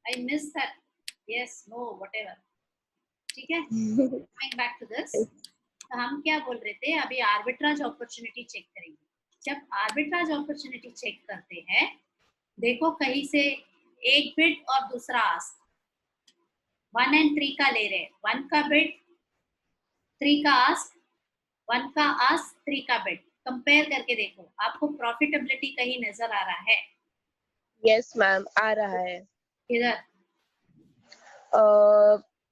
I missed that. Yes, no, whatever. ठीक है. Coming back to this. तो हम क्या बोल रहे थे, अभी आर्बिट्राज अपॉर्चुनिटी चेक करेंगे. जब आर्बिट्राज अपॉर्चुनिटी चेक करते हैं, देखो कहीं से एक बिड और दूसरा आस्क 1 and 3 का ले रहे हैं. 1 का बिड 3 का आस्क, 1 का आस्क 3 का बिड. कंपेयर करके देखो, आपको प्रॉफिटेबिलिटी कहीं नजर आ रहा है? यस मैम, आ रहा है. किधर?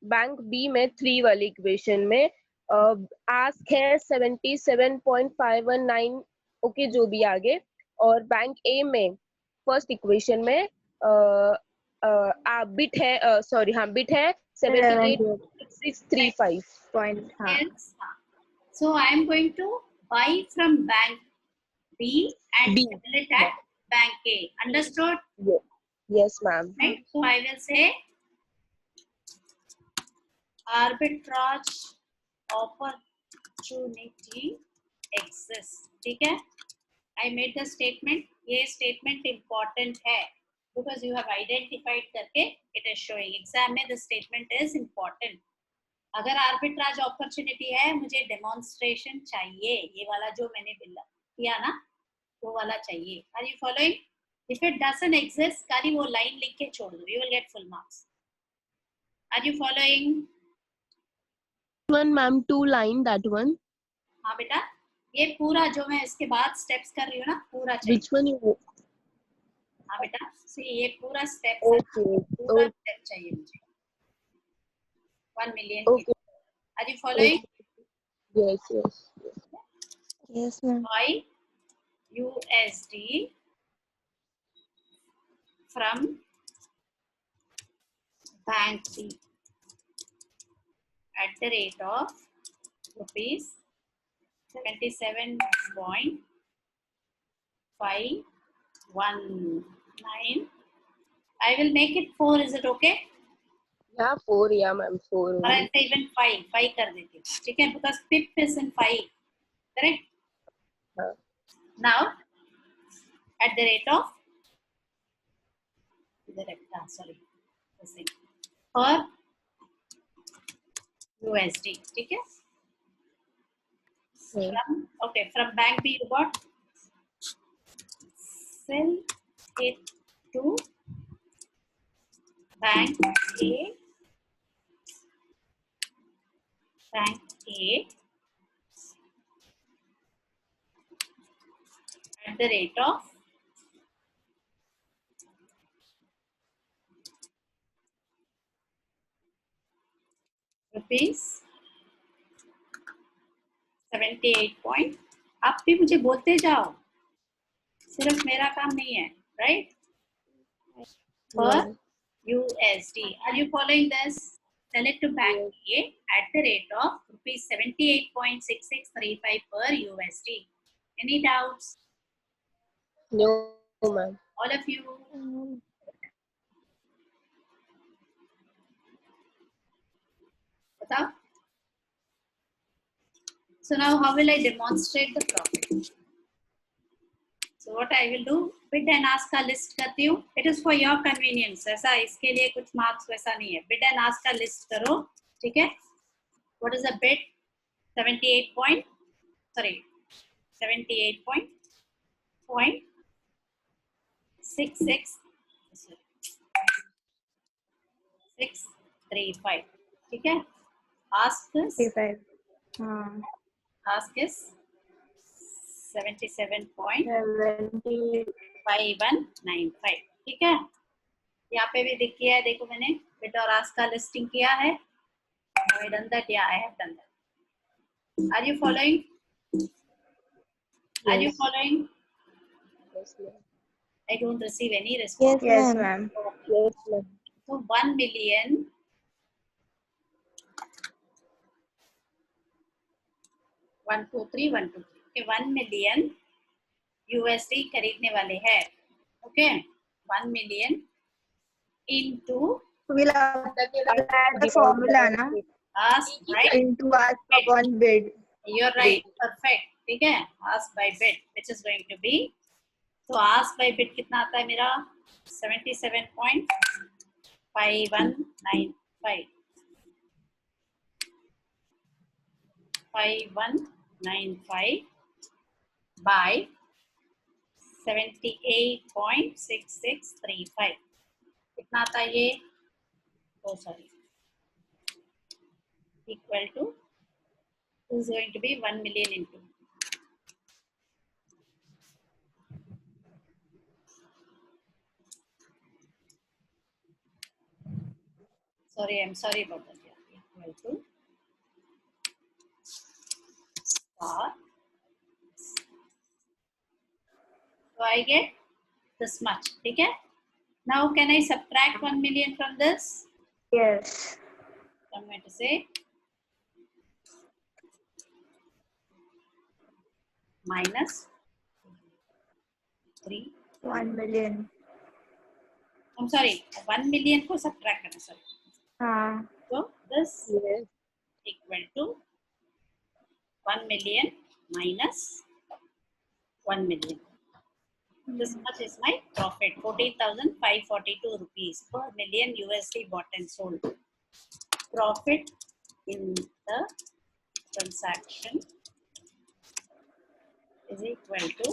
बैंक बी में 3 वाली इक्वेशन में आस्क है 77.519. ओके, जो भी आगे. और बैंक ए में फर्स्ट इक्वेशन में बिट है, सॉरी हाँ, बिट है 78.635. So I am going to buy from bank B and sell it at bank A. Understood? Yes, ma'am. Right. So I will say arbitrage opportunity exists. ठीक है? I made the statement. ये statement important है because you have identified करके it is showing. Exam में the statement is important. अगर arbitrage opportunity है, मुझे demonstration चाहिए. ये वाला जो मैंने किया ना, वो वाला चाहिए. Are you following? If it doesn't exist, खाली वो लाइन लिख के छोड़ दो. You will get full marks. Are you following? One ma'am, 2 line, that one. हाँ बेटा, ये पूरा जो मैं इसके बाद स्टेप्स कर रही हूँ ना, पूरा चाहिए. Which one you? हाँ बेटा, सी ये पूरा स्टेप पूरा स्टेप चाहिए मुझे. 1 million. Okay. Are you following? Yes. Yes, ma'am. Buy USD from bank B at the rate of rupees 77.519. I will make it 4. Is it okay? Yeah, 4. Yeah, ma'am, 4. Or I'll say even 5 कर देती हूँ. ठीक है? Because PIP is in 5. Correct? Now, at the rate of for USD. ठीक है? From bank B you got sell it to bank A. Bank A at the rate of rupees 78. आप भी मुझे बोलते जाओ, सिर्फ मेरा काम नहीं है. Right? For USD. Are you following this? Sell it to bank A at the rate of rupees 78.6635 per USD. Any doubts? No, ma'am. All of you? Batao? So now how will I demonstrate the profit? So what I will do, bid and ask का list करती हूँ. It is for your convenience. ऐसा इसके लिए कुछ marks वैसा नहीं है. Bid and ask का list करो. ठीक है? What is the bid? 78.63635. ठीक है? Ask is 77.5195. ठीक है? यहाँ पे भी दिखी है, देखो मैंने बिड और आस्क का लिस्टिंग किया है. I done that. Yeah, I have done that. Are you following? Are you following? Yes, ma'am. I don't receive any response. Yes, ma'am. Yes, ma'am. So 1 million. 1 2 3 1 2 3. Okay, 1 million USD खरीदने वाले हैं. Okay, 1 million into We'll add the formula, na? ask, right? Into ask upon bid. You're right. Perfect. ठीक है? Ask by bid, which is going to be तो ask by bit कितना आता है मेरा 77.5195 5195 by 78.6635 कितना आता है ये? Oh sorry, equal to is going to be 1 million into I'm sorry about that. Equal to star. So I get this much. Okay. Now can I subtract 1 million from this? Yes. So I'm going to say minus 3. 1 million. I'm sorry, 1 million को subtract करना, sorry. So this Yes. equal to 1 million minus 1 million. This much is my profit, 14,542 rupees per million USD bought and sold. Profit in the transaction is equal to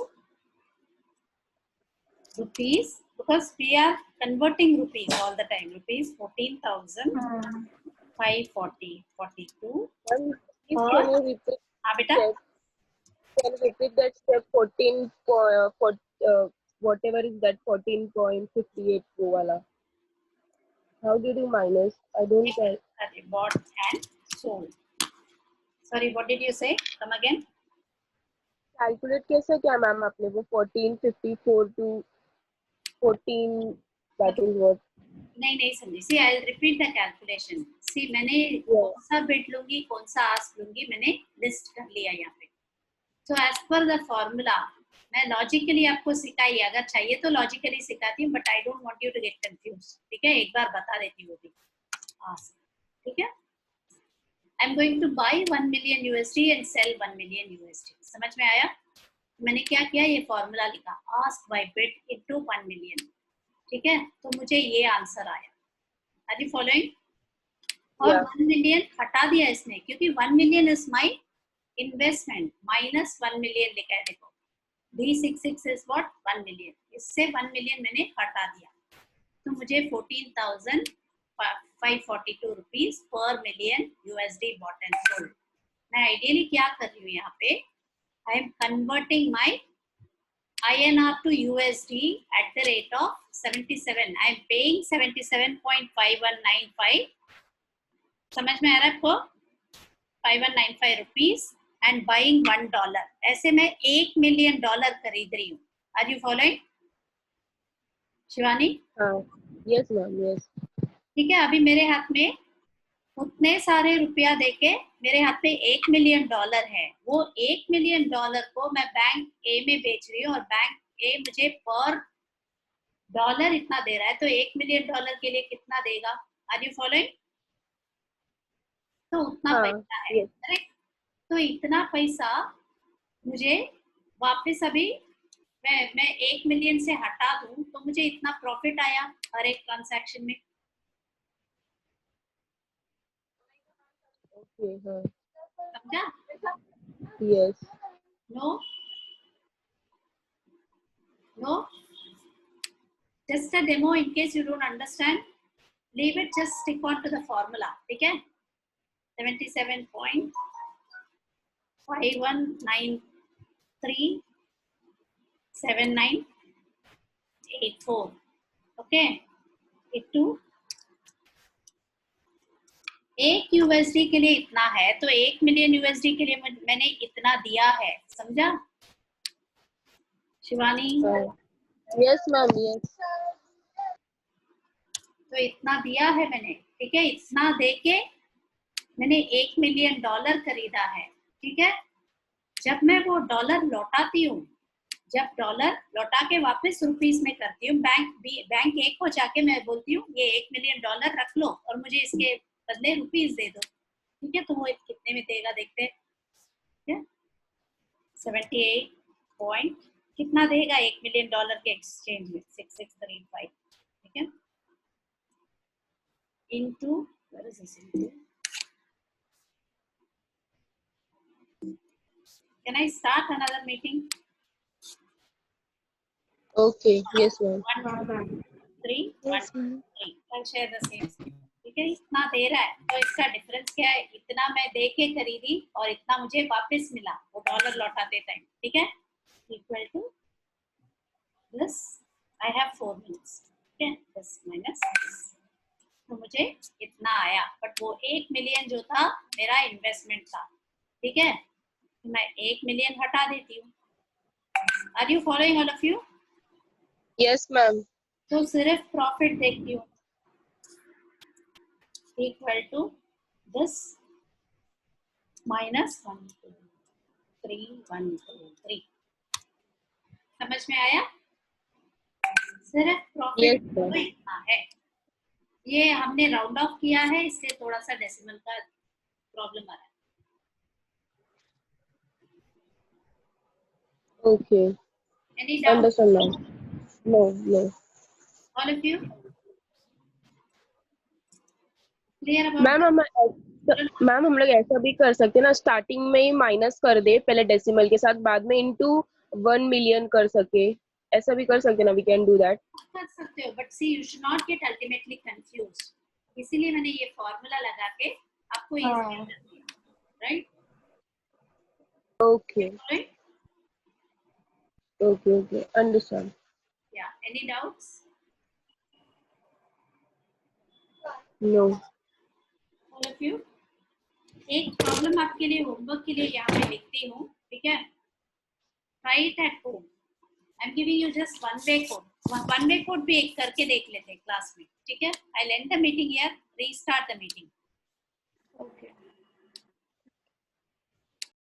rupees, because we are converting rupees all the time. Rupees 14,542. Ma'am, please Or- can you repeat? हाँ बेटा, Can you repeat that step 14 whatever is that 14.58 pro wala? How did you minus? I don't get. bought and sold. Sorry, what did you say? Come again. Calculate कैसे क्या ma'am आपने वो 1454 to 14 that is what. नहीं समझी. See, I'll repeat the calculation. See, मैंने कौन सा bit लूंगी, कौन सा आस्क लूंगी, मैंने लिस्ट कर लिया यहाँ पे. So as per the formula, मैं लॉजिकली आपको सिखाई, अगर चाहिए तो लॉजिकली सिखाती हूँ, but I don't want you to get confuse. ठीक है, एक बार बता देती हूँ भी. ठीक है. I am going to buy 1 million USD and sell 1 million USD. समझ में आया? मैंने क्या किया, ये फॉर्मूला लिखा, ask by bid into 1 million. ठीक है, तो मुझे ये आंसर आया. Are you following? और 1 million हटा दिया इसने, क्योंकि 1 million is my investment, minus 1 million लिखा है. देखो, D66 इज व्हाट 1 million. इससे 1 million मैंने हटा दिया, तो मुझे 14,542 rupees per million USD bought and sold. मैं आइडियली क्या कर रही हूँ यहाँ पे, I am converting my INR to USD at the rate of 77. I am paying 77.5195. समझ में आ रहा है आपको? 5195 रुपीज एंड बाइंग $1. ऐसे मैं $1 million खरीद रही हूँ. Are you following Shivani? Yes ma'am, yes. ठीक है, अभी मेरे हाथ में उतने सारे रुपया देके मेरे हाथ में $1 million है. वो $1 million को मैं बैंक ए में बेच रही हूँ, और बैंक ए मुझे पर डॉलर इतना दे रहा है, तो $1 million के लिए कितना देगा? Are you following? तो उतना पैसा है, करेक्ट? तो इतना पैसा मुझे वापस अभी मैं 1 million से हटा दूं, तो मुझे इतना प्रॉफिट आया हर एक ट्रांजैक्शन में. Okay, समझा? yes. No? Just a demo in case you don't understand. Leave it, just stick on to the formula. ठीक है? 77.51937984. Okay? इटू 1 USD के लिए इतना है, तो 1 million USD के लिए मैंने इतना दिया है. समझा शिवानी? Yes ma'am, yes. तो इतना दिया है मैंने. ठीक है, इतना देके मैंने $1 million खरीदा है. ठीक है, जब मैं वो डॉलर लौटाती हूँ, जब डॉलर लौटा के वापस रुपीस में करती हूँ, बैंक ए को जाके मैं बोलती हूँ ये $1 million रख लो और मुझे इसके बदले रुपीस दे दो. ठीक है, तो वो कितने में देगा देखते हैं. 78.56 कितना देगा $1 मिलियन के एक्सचेंज में? 6635, ठीक है, into, where is this into? Can I start another meeting? Okay, yes ma'am. 1 2 3 Yes, 1 ma'am. 3 I'll share the same screen. ठीक है, इतना दे रहा है तो इसका डिफरेंस क्या है? इतना मैं दे के खरीदी और इतना मुझे वापस मिला वो डॉलर लौटाते टाइम, ठीक है, equal to this, I have 4 minutes, ठीक है, दिस माइनस दिस, तो मुझे इतना आया, बट वो 1 मिलियन जो था मेरा इन्वेस्टमेंट था, ठीक है, तो मैं 1 मिलियन हटा देती हूँ। Are you following all of you? Yes ma'am. तो सिर्फ प्रॉफिट देखती हूँ, इक्वल टू दिस माइनस 1 2 3 1 2 3। समझ में आया? सिर्फ प्रॉफिट Yes ma'am. तो इतना है, ये हमने राउंड ऑफ किया है इसलिए थोड़ा सा डेसिमल का प्रॉब्लम आ रहा है। Okay. Any doubt Understand ma'am. No, no. All of you? Clear about? Ma'am हम लोग ऐसा भी कर सकते हैं ना, स्टार्टिंग में ही माइनस कर दे पहले डेसिमल के साथ, बाद में इनटू 1 मिलियन कर सके, ऐसा भी कर सकते हैं ना, वी कैन डू दैट। कर सकते हो, but see you should not get ultimately confused, इसीलिए मैंने ये फॉर्मूला लगा के आपको इजी कर दिया, right? Okay right, okay okay, understand. या any doubts? No. All of you? एक प्रॉब्लम आपके लिए होमवर्क के लिए यहाँ पे लिखती हूँ, ठीक है, try it at home, I am giving you just one way code भी एक करके देख लेते हैं क्लास में, ठीक है, I end the meeting here, restart the meeting. Okay.